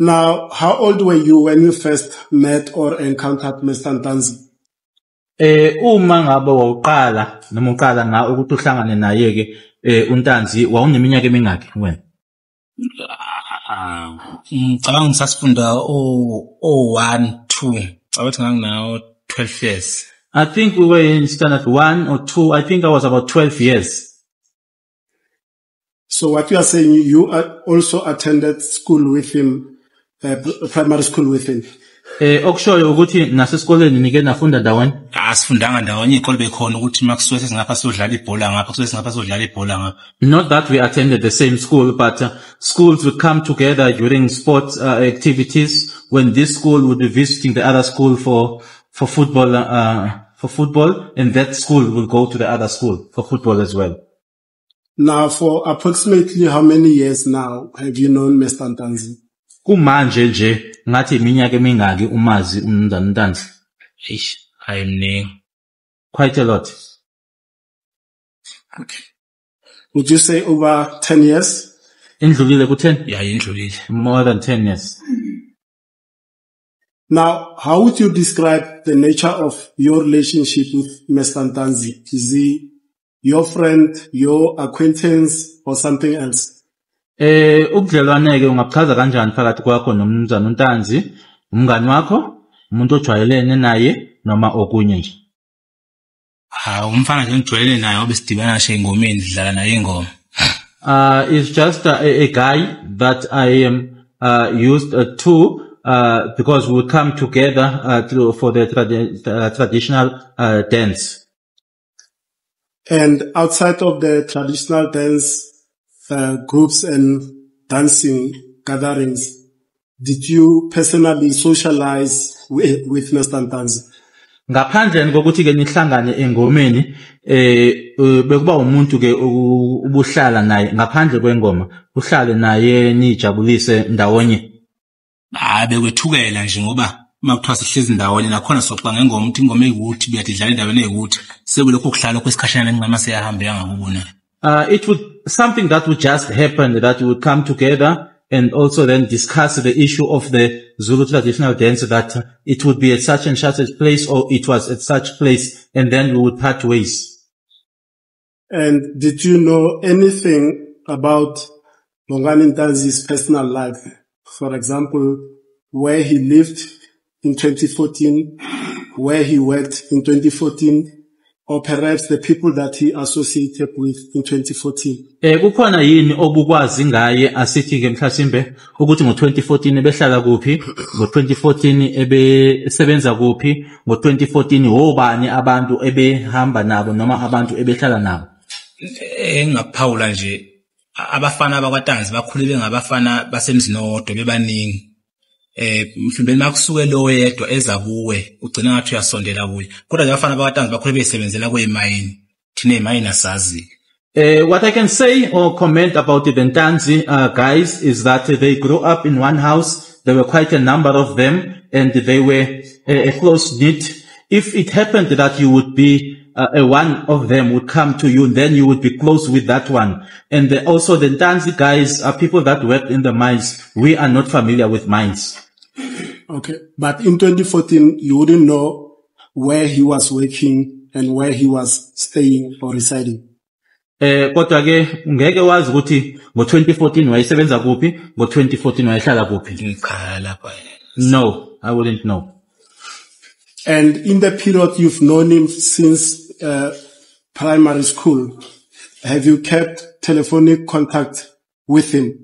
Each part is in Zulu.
Now, how old were you when you first met or encountered Mr. Ntanzi? Uma ngabe wawuqala noma uqala nga ukuthi uhlangane naye ke uNtanzi wawuneminyaka emingaki wena? Ngicabanga ngisasifunda 1 2 cabathi nganginawo 12 years. I think we were in standard 1 or 2. I think I was about 12 years. So what you are saying, you also attended school with him, primary school with him? Okushoyo ukuthi nasesikoleni nike nafunda ndawonye? Asifundanga ndawonye, ikole bekhona ukuthi makusuke sesingapha sodlala ibhola ngapha, kusuke singapha sodlala ibhola ngapha. Not that we attended the same school, but schools would come together during sports activities. When this school would be visiting the other school for football, and that school will go to the other school for football as well. Now, for approximately how many years now have you known Mr. Ntanzi? Kumanje nje ngathi iminyaka emingaki umazi umnumzana Ntanzi? Ayimningi. Quite a lot. Okay. Would you say over 10 years? Indlulile ku-10? Yeah, indlulile. More than 10 years. Now, how would you describe the nature of your relationship with Mr. Ntanzi? Is he your friend, your acquaintance, or something else? Ubudlelwane ke ungachaza kanjani phakathi kwakho nomnumzana uNtanzi? Umngani wakho, umuntu ojwayelene naye noma okunye nje? Umfana nje ngijwayelene naye obe sidibana nje engomeni sidlala naye ingoma. It's just a guy that I am used to because we would come together for the traditional dance. And outside of the traditional dance groups and dancing gatherings, did you personally socialize with Mr. Ntanzi? Ngaphandle kokuthi ke nihlangane engomeni bekuba umuntu ke ubuhlala naye ngaphandle kwengoma uhlale naye nijabulise ndawonye. Bekwethukela nje ngoba makuthiwa sihlezi ndawonye nakhona soxa ngengoma ukuthi ingoma eyikuthi buyadidlala endaweni eyikuthi sekulokho kuhlala kwesikhashana lencema seyahamba yangakubona. It would something that would just happen, that we would come together and also then discuss the issue of the Zulu traditional dance, that it would be at such and such a place or it was at such place, and then we would part ways. And did you know anything about Bongani Ntanzi's personal life? For example, where he lived in 2014, where he worked in 2014, or perhaps the people that he associated with in 2014. Kukhona yini obukwazi ngaye asithi ke mhlasimbe ukuthi ngo2014 ebehlala kuphi, ngo2014 ebesebenza kuphi, ngo2014 wobani abantu ebehamba nabo noma abantu ebehlala nabo? Engaphawula nje abafana abakwaNtanzi bakhulile ngabafana basemzini owodwa bebaningi. Mhlawumbe makusuke lo yedwa eza kuwe ugcina ngathi uyasondela kuye kodwa nje abafana bakwaNtanzi bakhule besebenzela kwemayini thina emayini asazi. What I can say or comment about the Ntanzi guys is that they grew up in one house. There were quite a number of them and they were a close knit. If it happened that you would be one of them would come to you, then you would be close with that one. And also the Ntanzi guys are people that work in the mines. We are not familiar with mines. Okay. But in 2014, you wouldn't know where he was working and where he was staying or residing. Kodwa ke ngeke wazi ukuthi ngo2014 wayesebenza kuphi, ngo2014 wayehlala kuphi? No, I wouldn't know. And in the period you've known him since primary school, have you kept telephonic contact with him?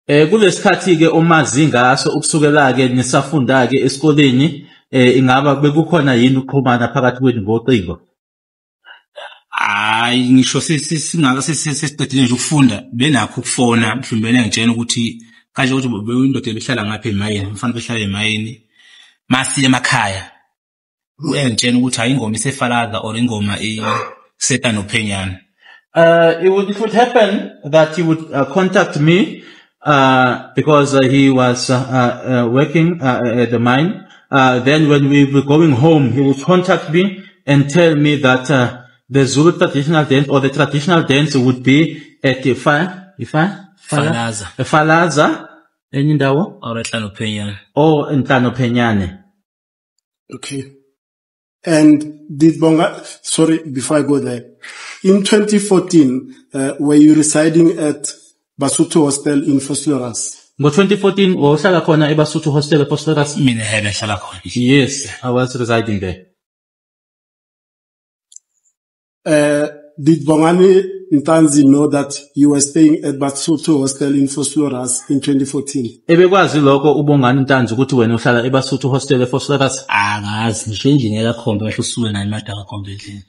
Kulesikhathi ke umazi ngaso ukusukela ke nisafunda ke esikoleni ingaba bekukhona yini ukuxhumana phakathi kwenu ngocingo? Ngisho singaka sesiqedile nje ukufunda benakho ukufona mhlawumbe ngitshela ukuthi kanje ukuthi beyindoda ebehlala ngapha emayini mfana behlala emayini masiye emakhaya uyangitshela ukuthi hayi ingoma isefalaza or ingoma iseta nophenyana. It would happen that he would contact me because he was working at the mine. Then when we were going home, he would contact me and tell me that the Zulu traditional dance or the traditional dance would be at Falaza. Enye indawo? or Hlano Penyana. Or Nhlano Phenyane. Okay. And did Bonga, sorry, before I go there, in 2014, were you residing at Basotho Hostel in Vosloorus? Ngo-2014, wahlala khona eBasotho Hostel eVosloorus? Mina hebe hlala khona. Yes, I was residing there. Did Bongani Ntanzi know that you were staying at Basotho Hostel in Vosloorus in 2014? Ebekwazi lokho uBongani Ntanzi ukuthi wena uhlala eBasotho Hostel eVosloorus? Akazi ngisho engineer kakhombe basho usule nani mada kakhombe endlini.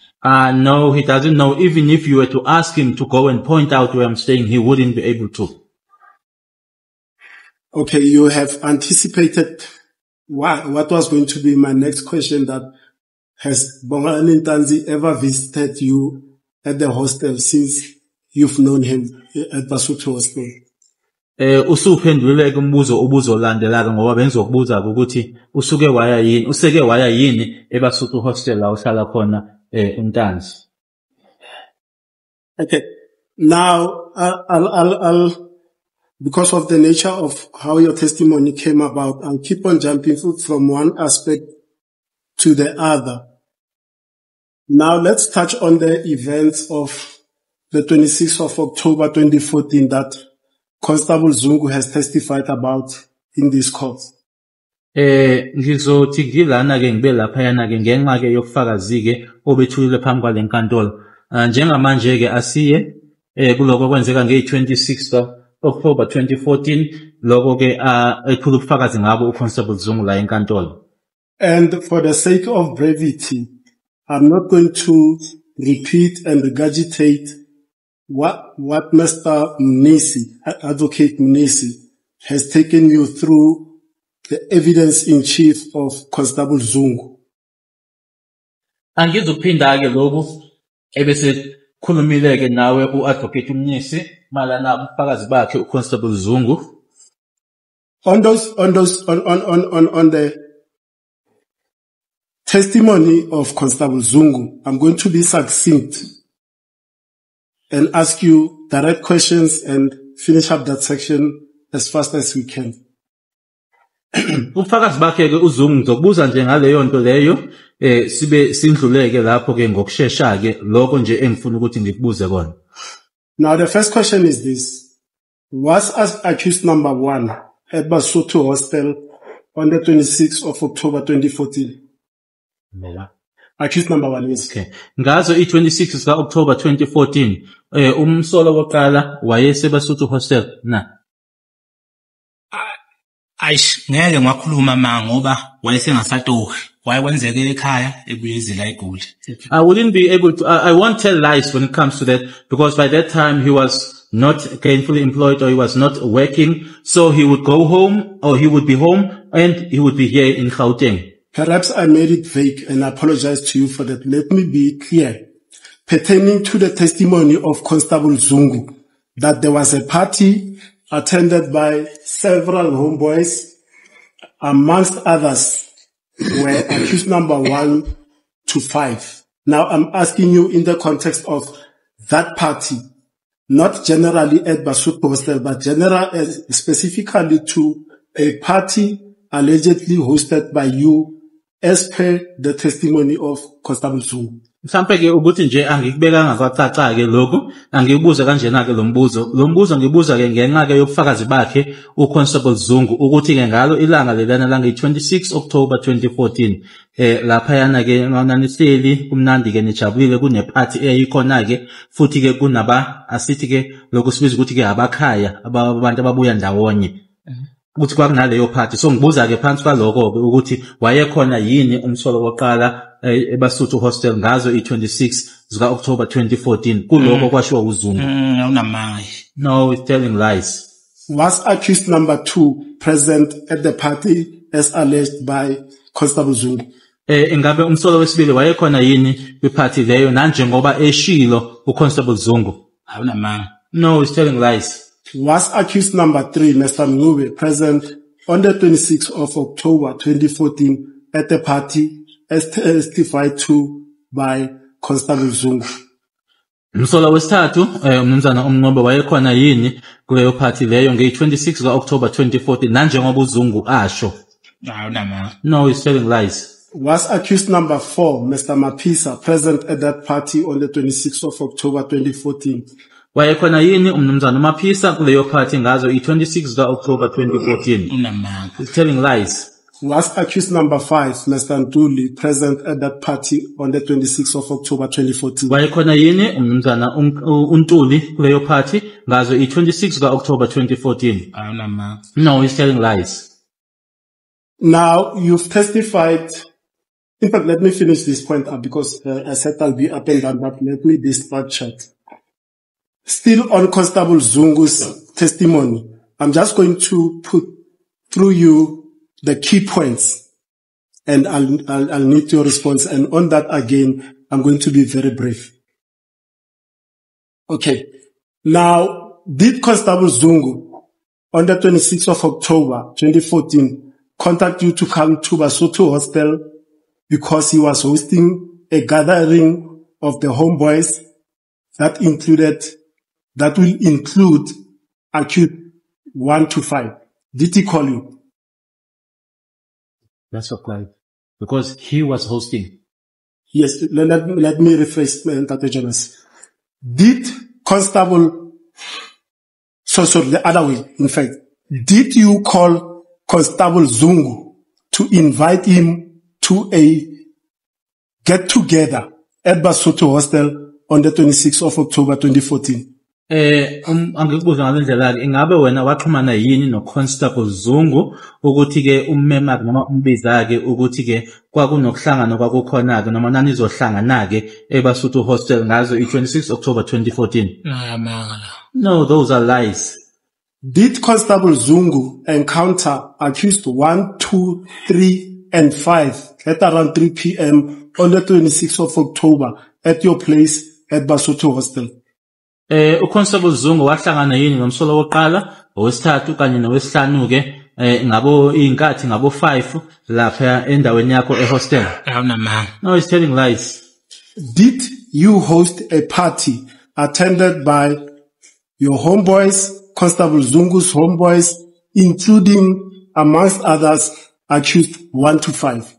No, he doesn't know. Even if you were to ask him to go and point out where I'm staying, he wouldn't be able to. Okay, you have anticipated what was going to be my next question, that has Bongani Ntanzi ever visited you at the hostel since you've known him at Basotho Hostel? Usuphendulile kumbuzo obuzolandela ngoba benzokubuza ukuthi useke waya yini eBasotho Hostel la uhlala khona uNtanzi. Okay. Now, I'll because of the nature of how your testimony came about, I'll keep on jumping from one aspect to the other. Now let's touch on the events of the 26th of October 2014 that Constable Zungu has testified about in this court. Ngizothi ngilana ke ngibe lapha yana ke ngenxa ke yokufakazi ke obethulile phambi kwale nkantolo. Njengamanje ke asiye kuloko kwenzeka nge-26 October 2014 lokho ke ekhulu ubufakazi ngabo uConstable Zungu la enkantolo. And for the sake of brevity, I'm not going to repeat and regurgitate what Mr. Mnisi, Advocate Mnisi, has taken you through the evidence in chief of Constable Zungu. Angizuphinda ke lokhu ebese khulumile ke nawe uAdvocate Mnisi malana ubufakazi bakhe uConstable Zungu. On the testimony of Constable Zungu, I'm going to be succinct and ask you direct questions and finish up that section as fast as we can. Ubufakazi bakhe ke uZungu ngizokubuza nje ngaleyo nto leyo sibe sindluleke lapho ke ngokusheshsha ke lokho nje engifuna ukuthi ngikubuze kona. Now the first question is this: was accused number 1 at Basotho Hostel on the 26th of October 2014? Accused number 1 is okay. Ngazo i-26 ka October 2014 umsolo woqala wayeseBasotho Hostel na. Ngeke ngakhuluma ngoba wayesengasatohi wayekwenzeke ekhaya ebuyezela eGoli. I wouldn't be able to I won't tell lies when it comes to that, because by that time he was not gainfully employed or he was not working, so he would go home or he would be home and he would be here in Gauteng. Perhaps I made it vague and I apologize to you for that. Let me be clear. Pertaining to the testimony of Constable Zungu, that there was a party attended by several homeboys, amongst others were accused number 1 to 5. Now I'm asking you in the context of that party, not generally at Basotho Hostel, but specifically to a party allegedly hosted by you as per the testimony of Constable Zungu. Mhlambe ke ukuthi nje angikubekanga kwacaca ke lokho, angikubuza kanjena ke lombuzo ngibuza ke ngenxa ke yobufakazi bakhe uConstable Zungu ukuthi ke ngalo ilanga lelana la nge-26 October 2014 lapha yana ke nanihleli kumnandi ke nijabulile kuneparty eyayikhona ke futhi ke kunaba asithi ke lokho sibiza ukuthi ke abakhaya abantu ababuya ndawonye. Ukuthi kwakunaleyo party, so ngibuza ke phansi kwaloko ke ukuthi wayekhona yini umsolo woqala eBasotho Hostel ngazo i-26 zika October 2014 kuloko kwashiwa uZungu. Awunamanga. No, he's telling lies. Was accused number 2 present at the party as alleged by Constable Zungu? Ingabe umsolo wesibili wayekhona yini kwiparty leyo nanjengoba eshilo uConstable Zungu? Awunamanga. No, he's telling lies. Was accused number 3, Mr. Mngube, present on the 26th of October 2014 at the party as testified to by Constable Zungu? Umsola wesithathu, umnumzana uMnqobo wayekhona yini kuleyo party leyo nge-26 ka-October 2014 nanjengoba uZungu asho? Awunamanga. No, he's telling lies. Was accused number 4, Mr. Mapisa, present at that party on the 26th of October 2014? Wayekhona yini umnumzana uMaphisa kuleyo party ngazo i-26 ka-October 2014? Unamanga. He's telling lies. Was accused number 5, Mr. Ntuli, present at that party on the 26th of October 2014? Wayekhona yini umnumzana uNtuli kuleyo party ngazo i-26 ka-October 2014? Awunamanga. No, he's telling lies. Now, you've testified. In fact, let me finish this point up because I said I'll be up and down, but let me be structured. Still on Constable Zungu's testimony, I'm just going to put through you the key points and I'll need your response. And on that again, I'm going to be very brief. Okay. Now, did Constable Zungu on the 26th of October 2014 contact you to come to Basotho Hostel because he was hosting a gathering of the homeboys that will include accused 1 to 5? Did he call you? That's what Clive. Because he was hosting. Yes, let me rephrase, Tate Jonas. Did Constable, sorry, the other way, in fact, did you call Constable Zungu to invite him to a get-together at Basotho Hostel on the 26th of October 2014? Angikubuza ngalendlela-ke, ingabe wena waxhumana yini no-Constable Zungu ukuthi-ke ummema-ke noma umbiza-ke ukuthi-ke kwakunokuhlangana kwakukhona-ke noma nanizohlangana-ke eBasotho Hostel ngazo i-26 October 2014? No, those are lies. Did Constable Zungu encounter accused 1, 2, 3, and 5 at around 3 p.m. on the 26th of October at your place at Basotho Hostel? uConstable Zungu wahlangana yini ngomsolo wokuqala, owesithathu kanye nowesihlanu-ke ngabo inkathi ngabo 5 lapha endaweni yakho ehostel? No, he's telling lies. Did you host a party attended by your homeboys, Constable Zungu's homeboys, including, amongst others, accused 1 to 5?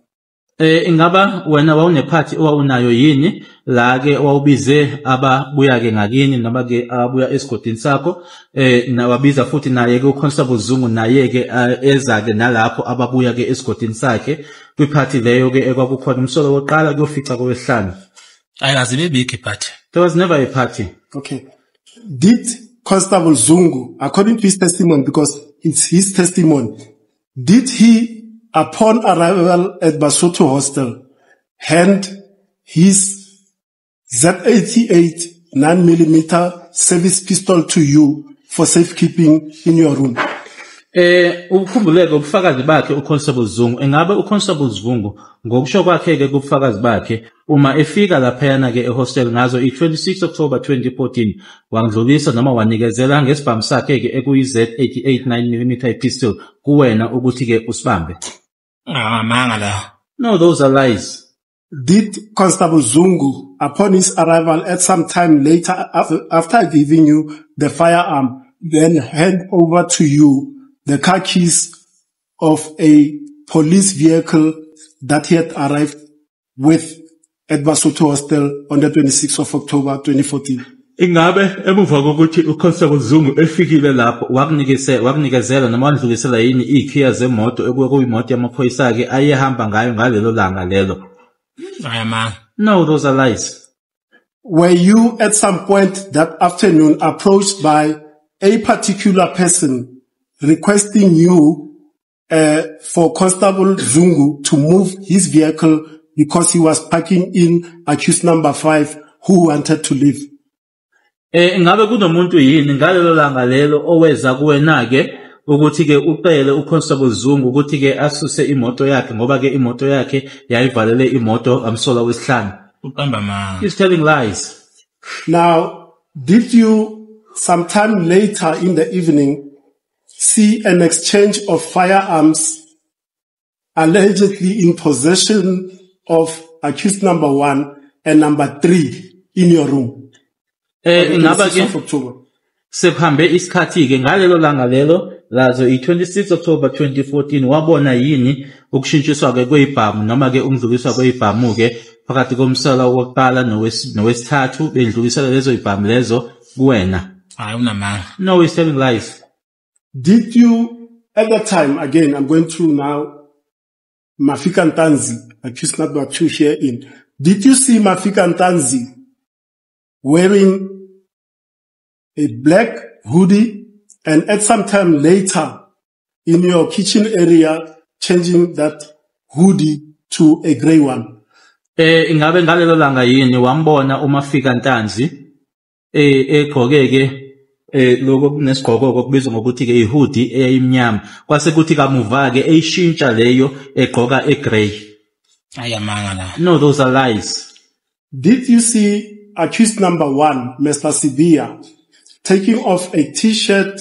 Ingaba wena wawune-party owawunayo yini la-ke wawubize ababuya-ke ngakini noma-ke ababuya esigodini sakho, wabiza futhi naye-ke uConstable Zungu naye-ke eza-ke nalapho ababuya-ke esigodini sakhe kwi-party leyo-ke ekwakukhona umsolo wokuqala kuyofica kowesihlanu? Ayikaze bebikho party. There was never a party. Okay. Did Constable Zungu, according to his testimony, because it's his testimony, did he, upon arrival at Basotho Hostel, hand his Z88 9mm service pistol to you for safekeeping in your room? Ukukhumbuleke ubufakazi bakhe uConstable Zungu, engabe uConstable Zungu ngokusho kwakhe-ke kubufakazi bakhe uma efika laphayana-ke ehostel ngazo i-26 October 2014 wangidlulisa noma wanikezela ngesibhamu sakhe-ke ekuyi-Z88 9mm pistol kuwena ukuthi-ke usibambe? No, those are lies. Did Constable Zungu, upon his arrival at some time later, after giving you the firearm, then hand over to you the car keys of a police vehicle that he had arrived with at Basotho Hostel on the 26th of October 2014? Ingabe emuva kokuthi uConstable Zungu efikile lapho wakunikezela noma wandlulisela yini ikhiya zemoto ekuyimoto yamaphoyisa-ke ayehamba ngayo ngalelo langa lelo? No, those are lies. Were you at some point that afternoon approached by a particular person requesting you for Constable Zungu to move his vehicle because he was parking in accused number 5 who wanted to leave? Ingabe kunomuntu yini ngalelo langa lelo oweza kuwena-ke ukuthi-ke ucele uConstable Zungu ukuthi-ke asuse imoto yakhe ngoba-ke imoto yakhe yayivalele imoto amsola wesihlanu? He's telling lies. Now, did you sometime later in the evening see an exchange of firearms allegedly in possession of accused number 1 and number 3 in your room? Ingaba 26th of ke October. sekuhambe isikhathi ke ngalelo langa lelo lazo i-26 October 2014 wabona yini ukushintshiswa ke kwezibhamu noma ke umdluliswa kwezibhamu ke phakathi komsala wokuqala nowesithathu bendlulisela lezo zibhamu lezo kuwena? Hayi unamanga. No, he's telling lies. Did you, at that time, again, I'm going through now, Mafika Ntanzi, accused number 2 here in. Did you see Mafika Ntanzi wearing a black hoodie and at some time later in your kitchen area changing that hoodie to a grey one? Ingabe ngalelo langa yini wambona uMafika Ntanzi egqoke ke lokho kunesigqoko okubizwa ngokuthi ke ihoodie eyimnyama kwase kuthi kamuva ke eyishintsha leyo egqoka egrey? Ayamanga la. No, those are lies. Did you see accused number 1, Mr. Sibia, taking off a t-shirt,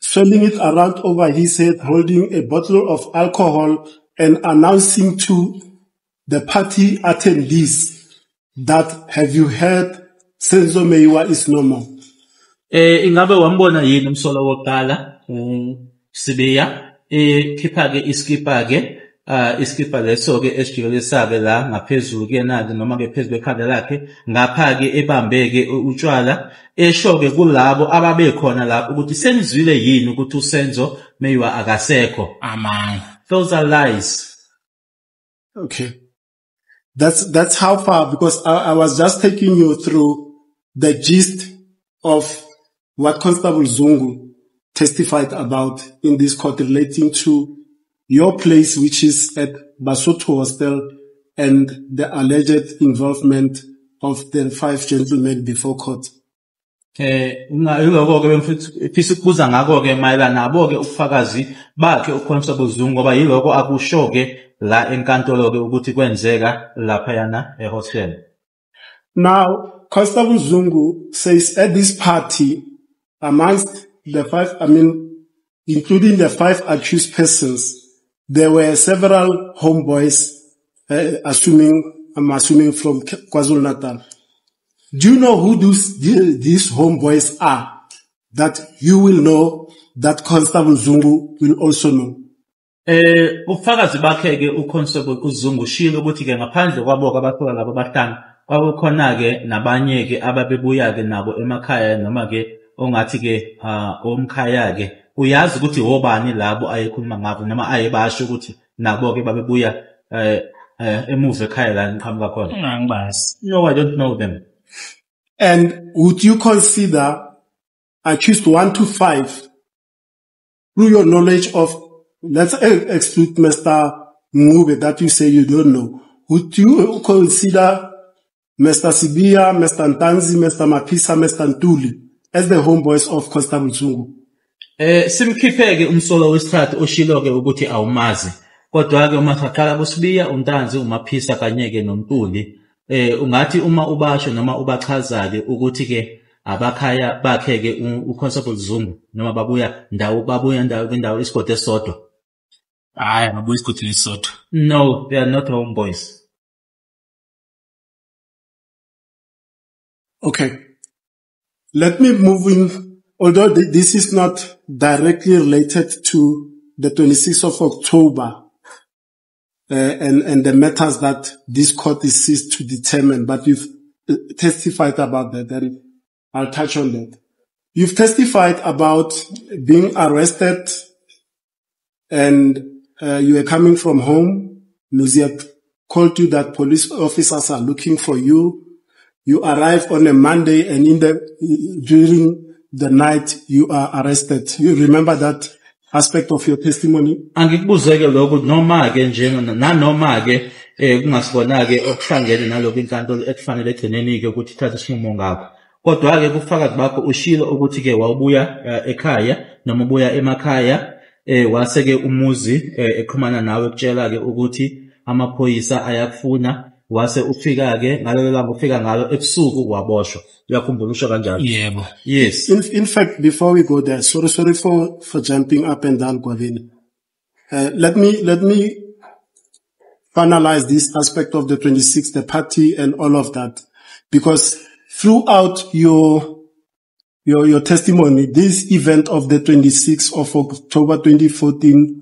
swirling it around over his head, holding a bottle of alcohol and announcing to the party attendees that, have you heard, Senzo Meyiwa is no more? Ingabe wambona yini umsolo wokuqala Sibiya khipha ke iskipa ke iskipa leso ke esijikelesabe la ngaphezulu ke nazi noma ke phezulu ekhanda lakhe ngapha ke ebambe ke utshwala esho ke kulabo ababe khona lapho ukuthi senizwile yini ukuthi uSenzo Meyiwa akasekho? Amanga. Those are lies. Okay. That's how far, because I was just taking you through the gist of what Constable Zungu testified about in this court relating to your place, which is at Basotho Hostel, and the alleged involvement of the 5 gentlemen before court. Yiloko ke mfisa ukubuza ngako ke mayelana nabo ke ubufakazi bakhe uConstable Zungu ngoba yiloko akusho ke la enkantolo ke ukuthi kwenzeka lapha yana ehostel. Now, Constable Zungu says at this party, amongst the 5, including the 5 accused persons, there were several homeboys, I'm assuming from KwaZulu-Natal. Do you know who these homeboys are? That you will know, that Constable Zungu will also know. Ubufakazi bakhe ke uConstable uZungu shilo ukuthi ke ngaphandle kwabo abakhona labo abahlanu kwakukhona ke nabanye ke ababebuya ke nabo emakhaya noma ke ongathi ke omkhaya ke uyazi ukuthi obani labo ayekhuluma ngabo noma ayebasho ukuthi nabo ke babebuya emuva ekhaya la ngiqhamuka khona? Angibazi. No, I don't know them. And would you consider accused 1 to 5 through your knowledge of, let's exclude Mr. Ngube that you say you don't know, would you consider Mr. Sibia, Mr. Ntanzi, Mr. Mapisa, Mr. Ntuli as the homeboys of Constable Zungu? Simkhipheke umsolo wesithathu oshilo ke ukuthi awumazi kodwa ke uma saqala kuSibia, uNtanzi, uMaphisa kanye ke noNtuli ungathi uma ubasho noma ubachaza ke ukuthi ke abakhaya bakhe ke uConstable Zungu noma babuya kwindawo isigodi esodwa? Hayi babuya isigodi esodwa. No, they are not homeboys. Okay. Let me move in, although this is not directly related to the 26th of October, and the matters that this court is seized to determine, but you've testified about that. Then I'll touch on that. You've testified about being arrested and you were coming from home. Lucia called you that police officers are looking for you. You arrive on a Monday and during the night you are arrested. You remember that aspect of your testimony? Angikubuzeke lokho noma ke njengona nanoma ke kungasibona ke okuhlangene naloko inkantolo ekufanele egcineni ke ukuthi ithathe isinqumo ngakho. Kodwa ke kufakazi bakho ushilo ukuthi ke wawubuya ekhaya noma ubuya emakhaya wase ke umuzi eqhumana nawe ukutshela ke ukuthi amaphoyisa ayakufuna wase ufika ke ngalelo langa ufika ngalo ebusuku waboshwa. Uyakhumbula usho kanjalo? Yebo. Yes. In fact, before we go there, sorry for jumping up and down, Gwavini. Let me finalize this aspect of the 26th, the party and all of that, because throughout your testimony, this event of the 26th of October 2014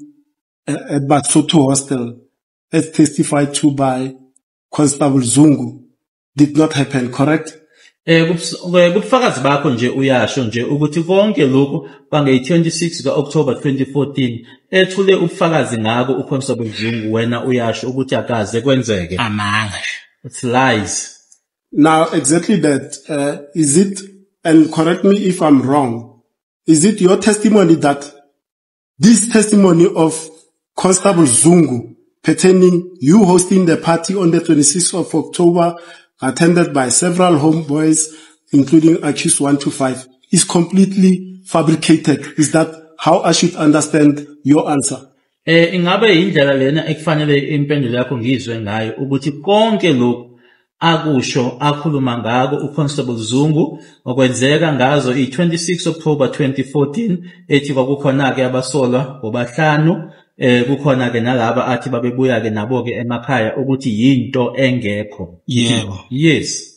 at Basotho Hostel, as testified to by Constable Zungu, did not happen, correct? Kubufakazi bakho nje uyasho nje ukuthi konke lokhu bange-26 ka-October 2014 ethule ubufakazi ngako uConstable Zungu wena uyasho ukuthi akaze kwenzeke. Amanga. It's lies. Now, exactly that, is it, and correct me if I'm wrong, is it your testimony that this testimony of Constable Zungu pertaining you hosting the party on the 26th of October attended by several homeboys, including accused 1 to 5, is completely fabricated? Is that how I should understand your answer? Ingabe indlela lena ekufanele impendulo yakho ngizwe ngayo ukuthi konke lokhu akusho akhuluma ngako uConstable Zungu okwenzeka ngazo i-26 October 2014 ethi kwakukhona ke abasolwa bobahlanu kukhona ke nalaba athi babebuya ke nabo ke emakhaya ukuthi yinto engekho. Yebo. Yes.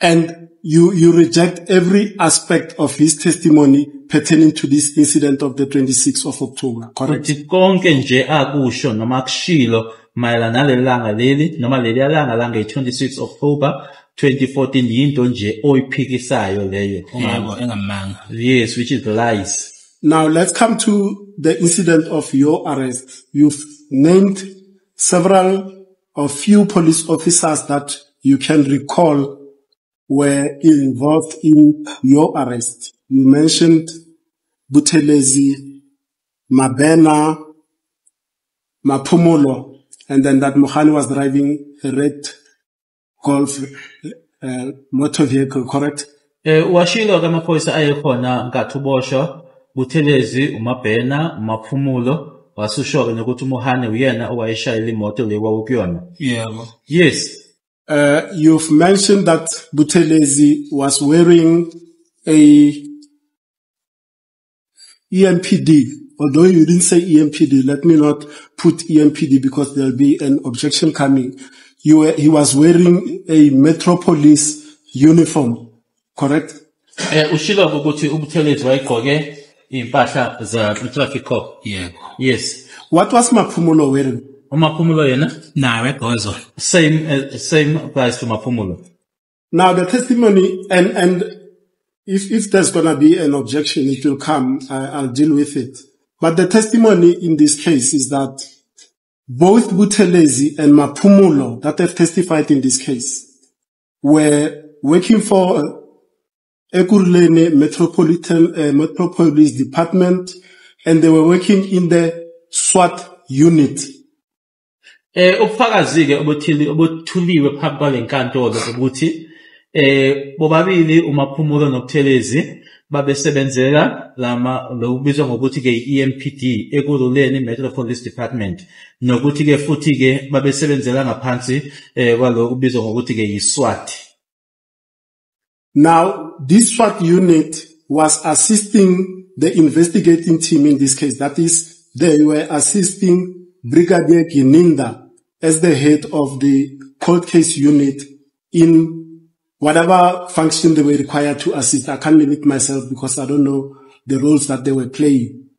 And you reject every aspect of his testimony pertaining to this incident of the 26th of October, correct? Ukuthi konke nje akusho noma akushilo mayelana nalelanga leli noma lelilanga langa i-26 October 2014 yinto nje oyiphikisayo leyo. Yebo, engamanga. Yes, which is lies. Now let's come to the incident of your arrest. You've named several or few police officers that you can recall were involved in your arrest. You mentioned Buthelezi, Mabena, Maphumulo, and then that Mohani was driving a red Golf motor vehicle, correct? Washilo kamaphoyisa ayekhona nkathubosho Buthelezi, uMabena, uMaphumulo wasusho ke nokuthi uMohane uyena owayeshayela imoto le kwakuyona. Yebo. Yes. You've mentioned that Buthelezi was wearing a EMPD. Although you didn't say EMPD, let me not put EMPD because there'll be an objection coming. He was wearing a Metropolis uniform, correct? Ushilo ukuthi uButhelezi wayegqoke impahla za traffic cop. Yebo. Yes. What was Maphumulo wearing? uMaphumulo yena? Nawe gozo. Same applies to Maphumulo. Now the testimony, and if there's gonna be an objection, it will come, I'll deal with it. But the testimony in this case is that both Buthelezi and Maphumulo that have testified in this case were working for Ekurhuleni Metropolis Department, and they were working in the SWAT unit. Ubufakazi ke obuthuliwe phambi kwalenkantolo ukuthi bobabili uMaphumulo noButhelezi babesebenzela lo kubizwa ngokuthi ke EMPD Ekurhuleni Metropolis Department, nokuthi ke futhi ke babesebenzela ngaphansi kwalo kubizwa ngokuthi ke yiSWAT. Now this SWAT unit was assisting the investigating team in this case. That is, they were assisting Brigadier Gininda as the head of the cold case unit in whatever function they were required to assist. I can't limit myself because I don't know the roles that they were playing.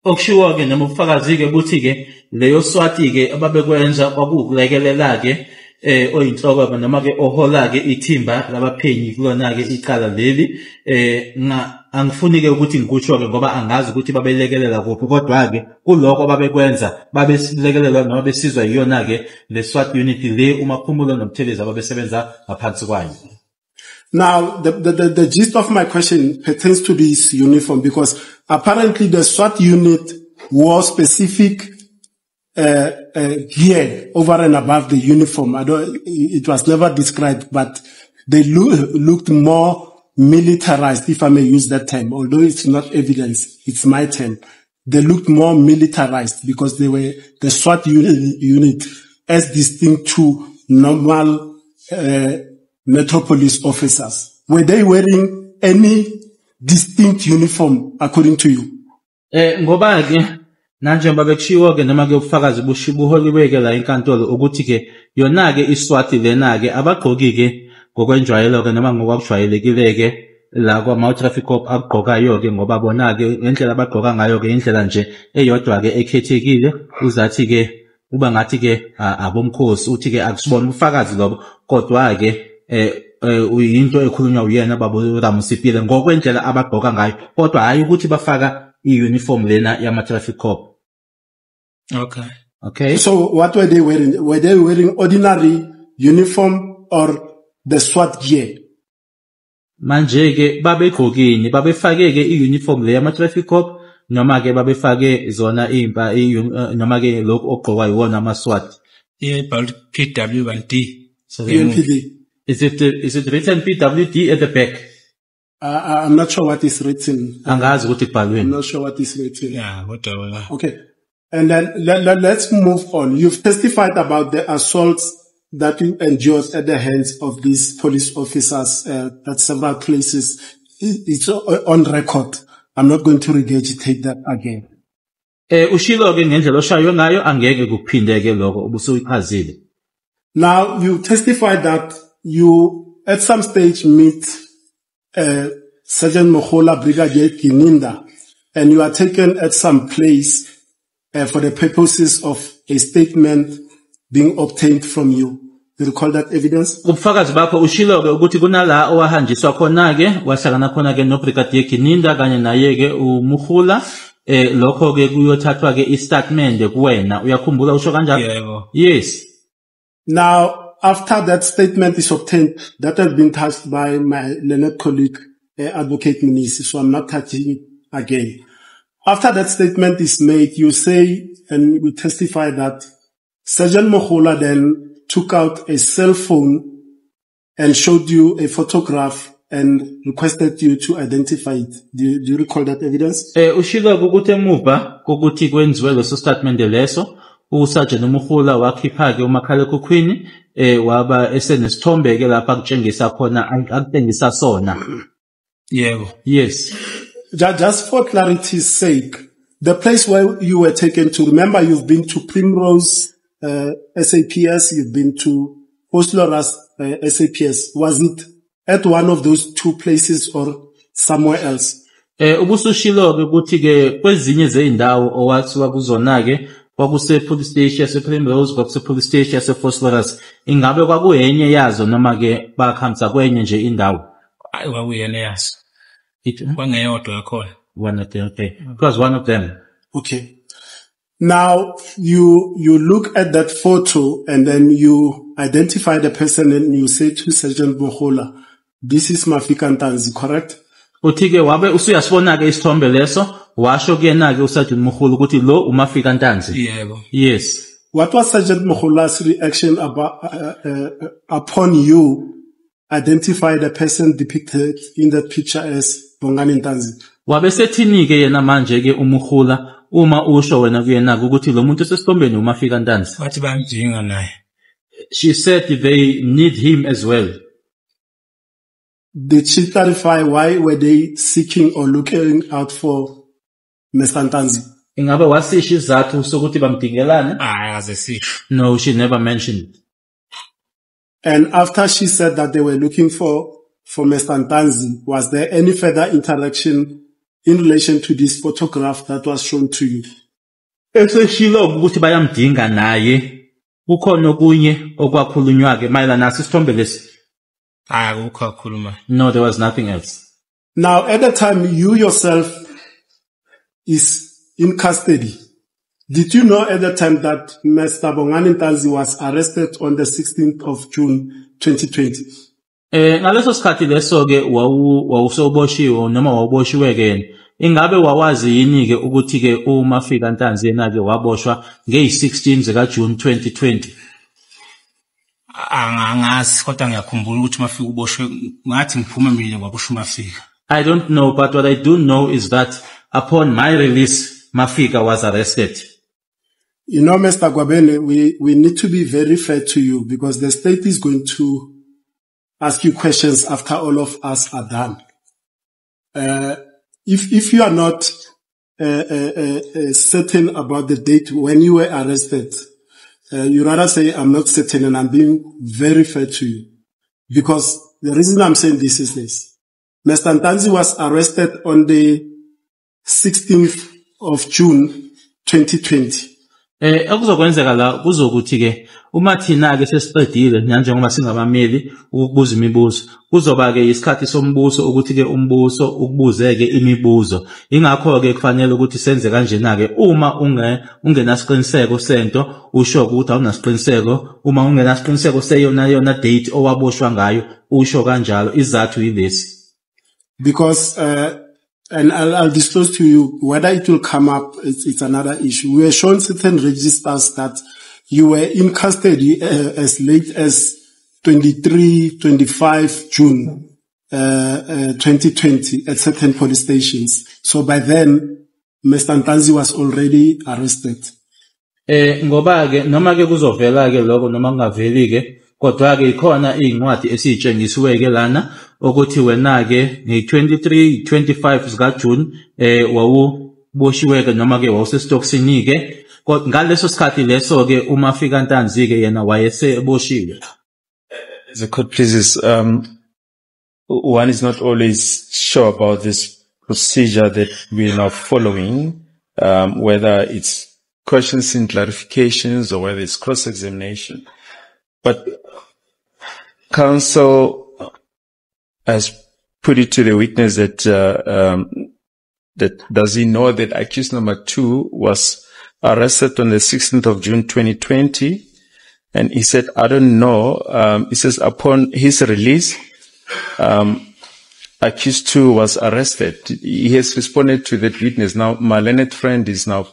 Okushiwo ke noma ubufakazi ke ukuthi ke leyo SWAT ke ababekwenza kwakukulekelela ke oyinhloko noma ke ohola ke ithimba labaphenyi kulona ke icala leli angifuni ke ukuthi ngikutsho ke ngoba angazi ukuthi babelekelela kuphi, kodwa ke kuloko babekwenza babesilekelela noma besizwa yiyona ke le SWAT unit le uMaphumulo noButhelezi ababesebenza ngaphansi kwayo. Now, the gist of my question pertains to this uniform because apparently the SWAT unit wore specific gear over and above the uniform. It was never described, but they looked more militarized, if I may use that term, although it's not evidence, it's my term. They looked more militarized because they were the SWAT unit as distinct to normal Metropolis officers. Were they wearing any distinct uniform according to you? Ngoba ke Nanjengoba bekushiwo-ke noma-ke ubufakazi buholiwe-ke la enkantolo ukuthi-ke yona-ke iSWAT lena-ke abagqoki-ke ngokwenjwayelo-ke noma ngokwakujwayelekile-ke la kwama-traffic cop akugqokayo-ke ngoba bona-ke ngendlela abagqoka ngayo-ke indlela nje eyodwa-ke ekhethekile uzathi-ke uba ngathi-ke abomkhosi uthi-ke akusibona ubufakazi lobo kodwa-ke uyinto ekhulunywa uyena baba Ramusipile ngokwendlela abagqoka ngayo kodwa hayi ukuthi bafaka i-uniform lena yama-traffic cop. Okay. So what were they wearing? Were they wearing ordinary uniform or the SWAT gear? Manje-ke babegqokini babefake-ke i-uniform le yama-traffic cop noma-ke babefake zona impa noma-ke lokhu okugqokwa yiwona ama-SWAT. PWD. PMPD. Is it written PWD at the back? I'm not sure what is written. Angazi ukuthi kubhalweni. I'm not sure what is written. Yeah, whatever. Okay. And then let's move on. You've testified about the assaults that you endured at the hands of these police officers at several places. It's on record. I'm not going to regurgitate that again. Ushilo-ke ngendlela oshaywe ngayo angeke kuphindeke lokho ubusuyichazile. Now you testified that you at some stage meet Sergeant Mogola, Brigadier Kininda, and you are taken at some place for the purposes of a statement being obtained from you. You recall that evidence? Ubufakazi bakho ushilo-ke ukuthi kunala owahanjiswa khona-ke wahlangana khona-ke noBrigadier Kininda kanye naye-ke uMogola lokho-ke kuyothathwa-ke istatement kuwena uyakhumbula usho kanjalo? Yebo. Yes. Now, after that statement is obtained, that has been touched by my learned colleague, Advocate Mnisi, so I'm not touching it again. After that statement is made, you say, and we testify that Sergeant Mogola then took out a cell phone and showed you a photograph and requested you to identify it. Do you recall that evidence? Ushilo-ke ukuthi emuva kokuthi kwenziwe leso statement leso uSergeant Mogola wakhipha-ke umakhalekhukhwini waba esenesithombe-ke lapha kutshengisa khona akutshengisa sona. Yebo. Yes. Just for clarity's sake, the place where you were taken to, remember you've been to Primrose SAPS, you've been to Osloras SAPS. Was it at one of those two places or somewhere else? Ubusushilo-ke ukuthi-ke kwezinye zey'ndawo owathiwa kuzona-ke kwakuse-police station yase-Primrose, kwakuse-police station yase-Phosphorus. Ingabe kwakuyenye yazo noma-ke bakhambisa kwenye nje indawo? Hayi kwakuyena yazo. Kwangeyodwa yakhona. One of them, okay. It was one of them. Okay. Now, you look at that photo and then you identify the person and you say to Sergeant Mogola, this is Mafika Ntanzi, correct? Uthi-ke wabe usuyasibona-ke isithombe leso, washo kuyena-ke uSergeant Mogola ukuthi lo uMafika Ntanzi. Yebo. Yes. What was Sergeant Mogola's reaction upon you identify the person depicted in that picture as Bongani Ntanzi? Wabe sethini-ke yena manje-ke uMogola uma usho wena kuyena-ke ukuthi lo muntu osesithombeni uMafika Ntanzi? Bathi bayamdinga naye. She said they need him as well. Did she clarify why were they seeking or looking out for Mr. Ntanzi? Ingabe wasisho isizathu sokuthi bamdingelane? Hayi akaze sisho. No, she never mentioned it. And after she said that they were looking for Mr. Ntanzi, was there any further interaction in relation to this photograph that was shown to you? Eseshilo ukuthi bayamdinga naye. Kukhona okunye okwakhulunywa-ke mayelana naso isithombe lesi? Hayi akukho akhuluma. No, there was nothing else. Now, at the time you yourself is in custody, did you know at the time that Mr. Bongani Ntanzi was arrested on the 16th of June 2020? Ngaleso sikhathi leso-ke wawusoboshiwe noma wawuboshiwe-ke yena. Ingabe wawazi yini-ke ukuthi-ke uMafika Ntanzi yena-ke waboshwa ngeyi-16 zikaJune 2020? Angazi kodwa ngiyakhumbula ukuthi Mafika uboshwe ngathi ngiphume mina kwaboshwa Mafika. I don't know, but what I do know is that upon my release, Mafika was arrested. You know, Mr. Gwabene, we need to be very fair to you because the state is going to ask you questions after all of us are done. If you are not certain about the date when you were arrested. You rather say, I'm not certain, and I'm being very fair to you. Because the reason I'm saying this is this. Mr. Ntanzi was arrested on the 16th of June, 2020. Okuzokwenzeka la kuzokuthi ke uma thina ke sesiqedile njengoba singabameli ukubuza imibuzo kuzoba ke isikhathi sombuso ukuthi ke umbuso ukubuze ke imibuzo ingakho ke kufanele ukuthi senze kanjena ke uma ungenasiqiniseko sento usho ukuthi awunasiqiniseko uma ungenasiqiniseko seyona date owaboshwa ngayo usho kanjalo izathu yilesi because and I'll disclose to you whether it will come up. It's another issue. We were shown certain registers that you were in custody as late as 25 June 2020 at certain police stations. So by then, Mr. Ntanzi was already arrested. Ngoba ke noma ke kuzovela ke lokho noma kungaveli ke kodwa ke ikhona incwadi esitshengisiwe ke lana ukuthi wena ke nge 23-25 zika June wawuboshiwe ke noma ke wawusesitoksini ke ngaleso sikhathi leso ke uma fika Ntanzi ke yena wayeseboshiwe. The court pleases one is not always sure about this procedure that we are now following, whether it's questions and clarifications or whether it's cross-examination. But counsel has put it to the witness that that does he know that accused number 2 was arrested on the 16th of June 2020, and he said, I don't know. He says upon his release, accused 2 was arrested. He has responded to that witness. Now, my learned friend is now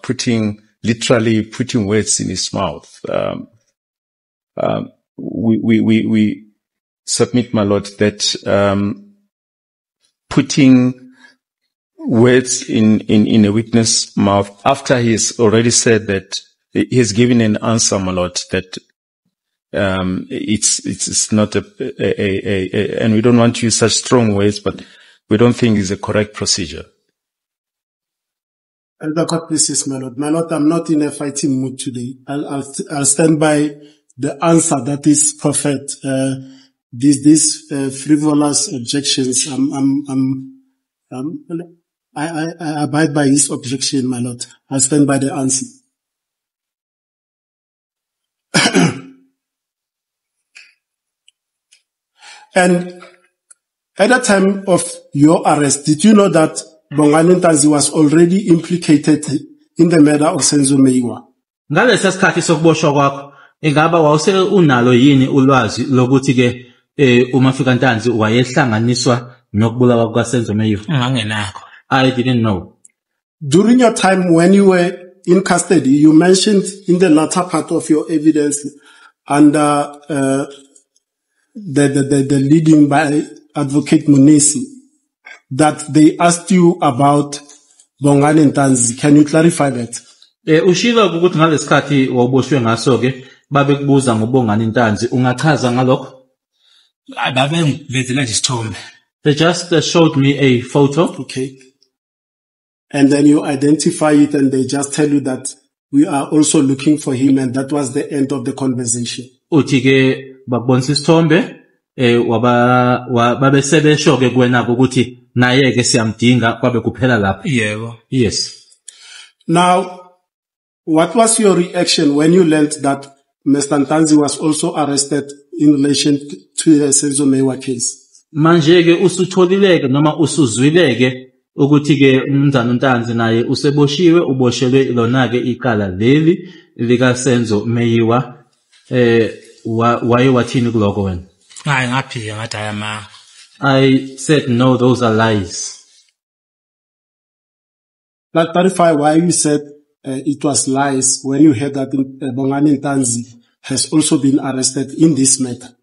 literally putting words in his mouth. We submit, my lord, that putting words in a witness' mouth after he has already said that he has given an answer, my lord, that it's not and we don't want to use such strong words, but we don't think it's a correct procedure. Elder Court, please, my lord. My lord, I'm not in a fighting mood today. I'll stand by the answer that is perfect. These frivolous objections, I abide by his objection, my lord. I'll stand by the answer. And at the time of your arrest, did you know that Bongani Ntanzi was already implicated in the murder of Senzo Meyiwa? Ngalesa sikhathi sokuboshwa kwakho ingaba wawuse unalo yini ulwazi lokuthi ke uMafika Ntanzi wayehlanganiswa nokubulawa kukaSenzo Meyiwa? Ngangenakho. I didn't know. During your time when you were in custody, you mentioned in the latter part of your evidence under the leading by Advocate Munisi that they asked you about Bongani Ntanzi. Can you clarify that? Ushilo ukuthi ngalesikhathi wawuboshwe ngaso ke babekubuza ngoBongani Ntanzi ungachaza ngalokho? Babengivezela nje isithombe. They just showed me a photo. Okay. And then you identify it and they just tell you that we are also looking for him, and that was the end of the conversation. Uthi ke babonisa isithombe babesebesho ke kuwena ukuthi naye ke siyamdinga kwabe kuphela lapha. Yebo. Yes. Now, what was your reaction when you learned that Mr. Ntanzi was also arrested in relation to the Senzo Meyiwa case? Manje ke usutholileke noma usuzwileke ukuthi ke umnumzana Ntanzi naye useboshiwe uboshelwe lona ke icala leli lika Senzo Meyiwa waye wathini kuloko wena? Hayi ngaphika ngathi ayama. I said no, those are lies. Let's clarify why you said it was lies when you heard that Bongani Ntanzi has also been arrested in this matter.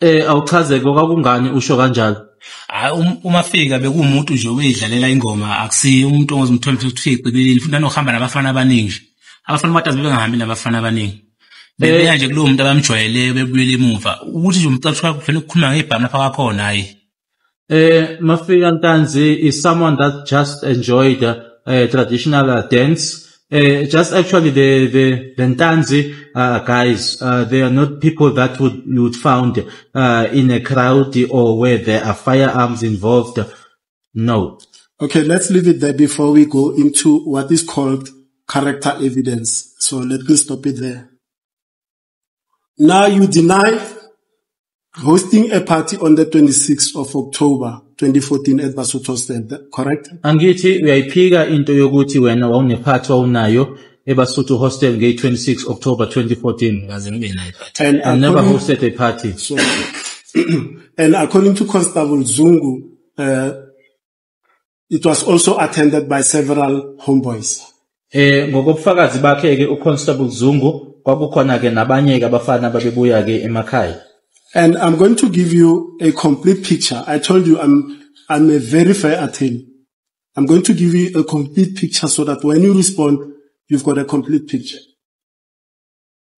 Awuchaze kokakungani usho kanjalo? Hayi umafika bekumuntu nje oyidlalela ingoma akusiyo umuntu ongozimthombe ukuthi iqinile futhi anohamba nabafana abaningi. Abafana bathi bengahambi nabafana abaningi. Bebeya nje kulo muntu abamjwayele bebuyele emuva ukuthi nje umcathwa kufanele ukukhuluma ngebhamu lapha kwakhona hayi. Mafika Ntanzi is someone that just enjoyed traditional dance. Just actually the Ntanzi, guys, they are not people that you would found, in a crowd or where there are firearms involved. No. Okay, let's leave it there before we go into what is called character evidence. So let me stop it there. Now you deny hosting a party on the 26th of October 2014 at Basotho Hostel, correct? Angithi uyayiphika into yokuthi wena wawunephathi wawunayo eBasotho Hostel nge-26 October 2014. Ngaze ngibe nayo party. And I never hosted a party. So, and according to Constable Zungu, it was also attended by several homeboys. Ngokobufakazi bakhe ke uConstable Zungu kwakukhona ke nabanye ke abafana babebuya ke emakhaya. And I'm going to give you a complete picture. I told you I'm a very fair attorney. I'm going to give you a complete picture so that when you respond, you've got a complete picture.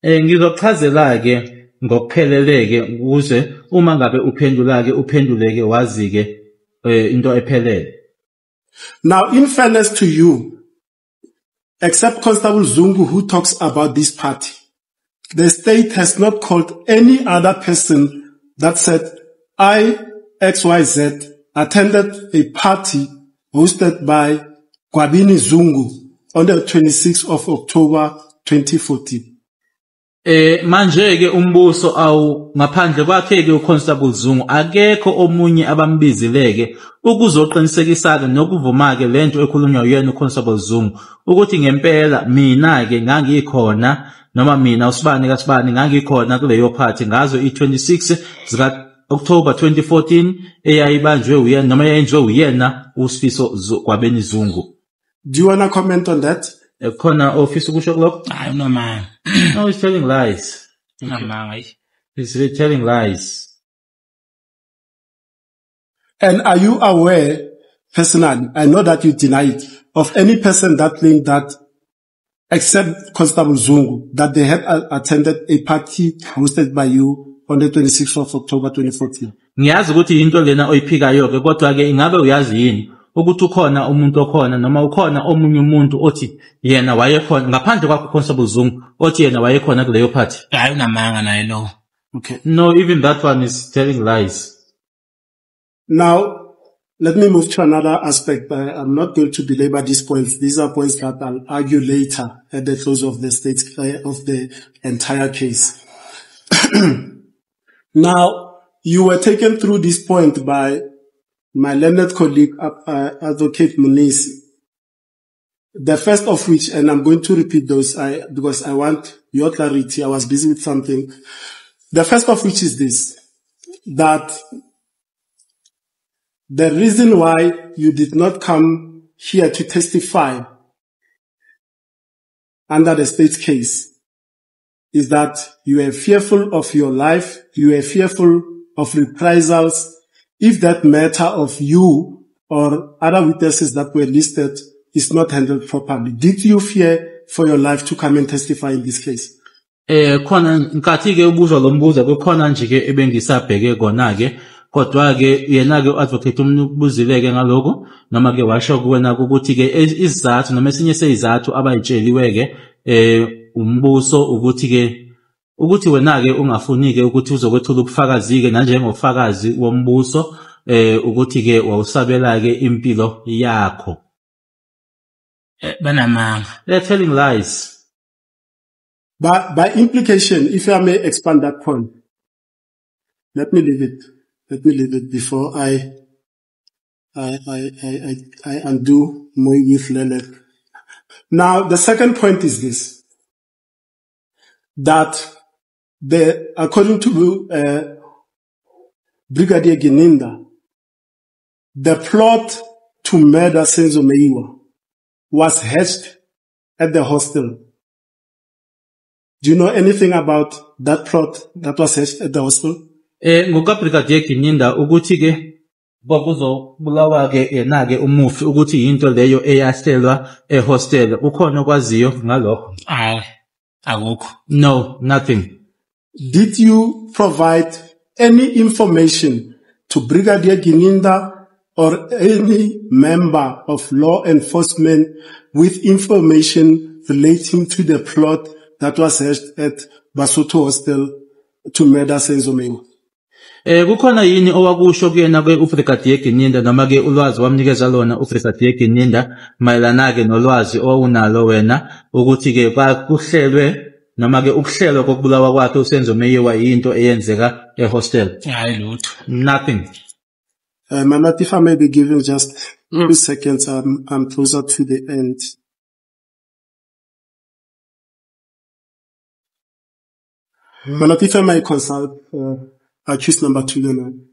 Ngizochazela ke ngokuphelele ke ukuze uma ngabe uphendula ke uphenduleke wazi ke into ephelele. Now, in fairness to you, except Constable Zungu who talks about this party, the state has not called any other person that said, I, XYZ, attended a party hosted by Gwabini Zungu on the 26th of October 2014. Manje ke umbuso awu ngaphandle kwakhe ke uConstable Zungu akekho omunye abambizileke ukuzoqinisekisa ke nokuvuma ke lento ekhulunywa uyena uConstable Zungu ukuthi ngempela mina ke ngangikhona noma mina usibani kaSibani ngangikhona kuleyo party ngazo i26 zika October 2014 eyayibanjwe uyena noma yayenziwe uyena uSifiso Gwabeni Zungu. Do you want to comment on that? Khona office ukusho lokho? Hayi unamanga. No, he's telling lies. Unamanga. He's really telling lies. And are you aware, personally, I know that you deny it, of any person that claimed that, except Constable Zungu, that they had attended a party hosted by you on the 26th of October 2014? Ngiyazi ukuthi into lena oyiphikayo ke kodwa ke ingabe uyazi yini ukuthi ukhona umuntu okhona noma ukhona omunye umuntu othi yena wayekhona ngaphandle kwakho Constable Zungu othi yena wayekhona kuleyo party? Hayi unamanga naye lo. Okay. No, even that one is telling lies. Now, let me move to another aspect. I'm not going to belabor these points. These are points that I'll argue later at the close of the state of the entire case. Now, you were taken through this point by my learned colleague, Advocate Munisi. The first of which, and I'm going to repeat those because I want your clarity. I was busy with something. The first of which is this, that the reason why you did not come here to testify under the state's case is that you were fearful of your life, you were fearful of reprisals if that matter of you or other witnesses that were listed is not handled properly. Did you fear for your life to come and testify in this case? Khona nkathi ke ubuzwa lo mbuzo kukhona nje ke ebengisabheke kona ke kodwa ke yena ke advocate umnubuzile ke ngaloko noma ke washo kuwena ukuthi ke izathu noma esinye sezizathu abayitsheliwe ke umbuso ukuthi wena ke ungafuni ke ukuthi uzokwethula ubufakazi ke nanjengofakazi wombuso ukuthi ke wawusabela ke impilo yakho. Banamanga. They're telling lies. But by implication, if I may expand that point, let me leave it before I undo Moigif Lelek. Now, the second point is this, that according to Brigadier Gininda, the plot to murder Senzo Meiwa was hatched at the hostel. Do you know anything about that plot that was hatched at the hostel? Ngoka Brigadier Gininda ukuthi ke bakuzobulawa ke yena ke umufi ukuthi into leyo eyahlelwa ehostel ukhona okwaziyo ngalokho? Hayi akukho. No, nothing. Did you provide any information to Brigadier Gininda or any member of law enforcement with information relating to the plot that was hatched at Basotho Hostel to murder Senzomengo? Kukhona yini owakusho kuyena ke uBrigadier Gininda noma ke ulwazi wamnikeza lona uBrigadier Gininda mayelana ke nolwazi owunalo wena ukuthi ke kuhlelwe noma ke ukuhlelwa kokubulawa kwakhe uSenzomengo yinto eyenzeka ehostel? Hayi lutho. Nothing. Manat, if I may be given just 2 seconds, I'm closer to the end. Manat, if I may consult accused number 2 then.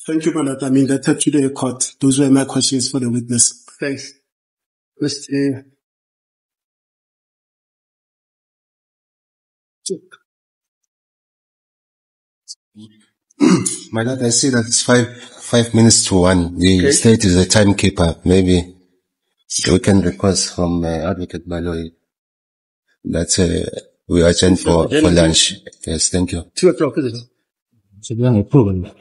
Thank you, Manat. I'm indebted to the court. Those were my questions for the witness. Thanks. Mr. My dad, I see that it's 5 minutes to 1. The Okay. state is a timekeeper. Maybe we can request from Advocate Baloyi that we adjourn for lunch. Yes, thank you. 2 o'clock, is it? So we have a problem.